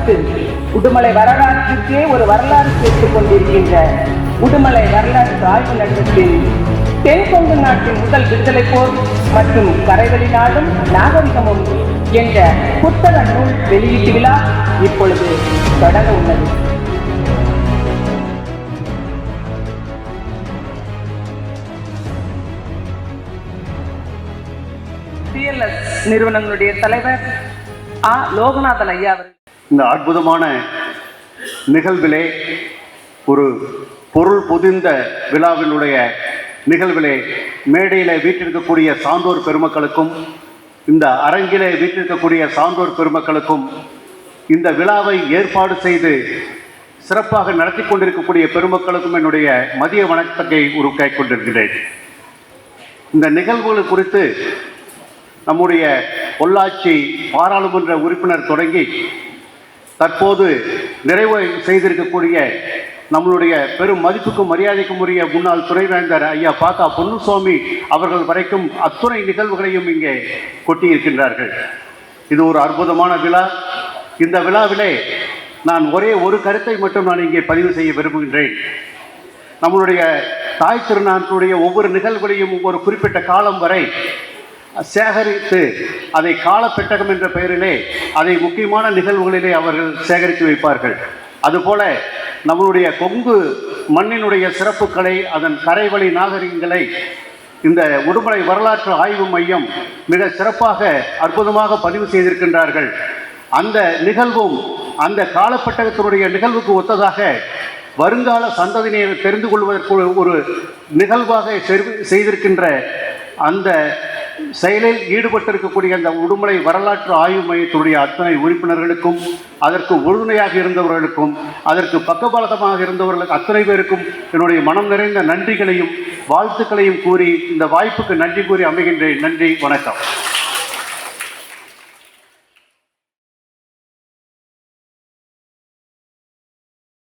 பட்டு உடுமலை வரலாற்றுக்கே ஒரு வரலாறு சேர்த்துக் கொண்டிருக்கின்ற உடுமலை வரலாற்று ஆய்வு நகரத்தில் தென்கொங்கு நாட்டின் முதல் விடுதலை போர் மற்றும் கரைவெளி நாடும் நாகரிகமும் என்ற புத்தக நூல் வெளியீட்டு விழா இப்பொழுது தொடங்க உள்ளது. நிறுவனங்களுடைய தலைவர் லோகநாதன் ஐயா அவர்கள் இந்த அற்புதமான நிகழ்விலே ஒரு பொருள் பொதிந்த விழாவினுடைய நிகழ்விலே மேடையிலே வீட்டிருக்கக்கூடிய சான்றோர் பெருமக்களுக்கும் இந்த அரங்கிலே வீட்டிருக்கக்கூடிய சான்றோர் பெருமக்களுக்கும் இந்த விழாவை ஏற்பாடு செய்து சிறப்பாக நடத்தி கொண்டிருக்கக்கூடிய பெருமக்களுக்கும் என்னுடைய மதிய வணக்கத்தை உருவாக்கி கொண்டிருக்கிறேன். இந்த நிகழ்வுகள் குறித்து நம்முடைய பொள்ளாச்சி பாராளுமன்ற உறுப்பினர் தொடங்கி தற்போது நிறைவு செய்திருக்கக்கூடிய நம்மளுடைய பெரும் மதிப்புக்கும் மரியாதைக்கும் உரிய முன்னாள் துணைவேந்தர் ஐயா பாத்தா பொன்னுசாமி அவர்கள் வரைக்கும் அத்துணை நிகழ்வுகளையும் இங்கே கொட்டியிருக்கின்றார்கள். இது ஒரு அற்புதமான விழா. இந்த விழாவிலே நான் ஒரே ஒரு கருத்தை மட்டும் நான் இங்கே பதிவு செய்ய விரும்புகின்றேன். நம்மளுடைய தாய் திருநாட்டுடைய ஒவ்வொரு நிகழ்வுகளையும் ஒவ்வொரு குறிப்பிட்ட காலம் வரை சேகரித்து அதை காலப்பெட்டகம் என்ற பெயரிலே அதை முக்கியமான நிகழ்வுகளிலே அவர்கள் சேகரித்து வைப்பார்கள். அதுபோல நம்மளுடைய கொங்கு மண்ணினுடைய சிறப்புகளை அதன் கரைவழி நாகரிகங்களை இந்த உடுமலை வரலாற்று ஆய்வு மையம் மிக சிறப்பாக அற்புதமாக பதிவு செய்திருக்கின்றார்கள். அந்த நிகழ்வும் அந்த காலப்பெட்டகத்தினுடைய நிகழ்வுக்கு ஒத்ததாக வருங்கால சந்ததியினர் தெரிந்து கொள்வதற்கு ஒரு நிகழ்வாக செய்திருக்கின்ற அந்த செயலில் ஈடுபட்டிருக்கக்கூடிய அந்த உடுமலை வரலாற்று ஆய்வு மையத்தினுடைய அத்தனை உறுப்பினர்களுக்கும் அதற்கு உறுதுணையாக இருந்தவர்களுக்கும் அதற்கு பக்கபலமாக இருந்தவர்களுக்கு அத்தனை பேருக்கும் என்னுடைய மனம் நிறைந்த நன்றிகளையும் வாழ்த்துக்களையும் கூறி இந்த வாய்ப்புக்கு நன்றி கூறி அமைகின்றேன். நன்றி, வணக்கம்.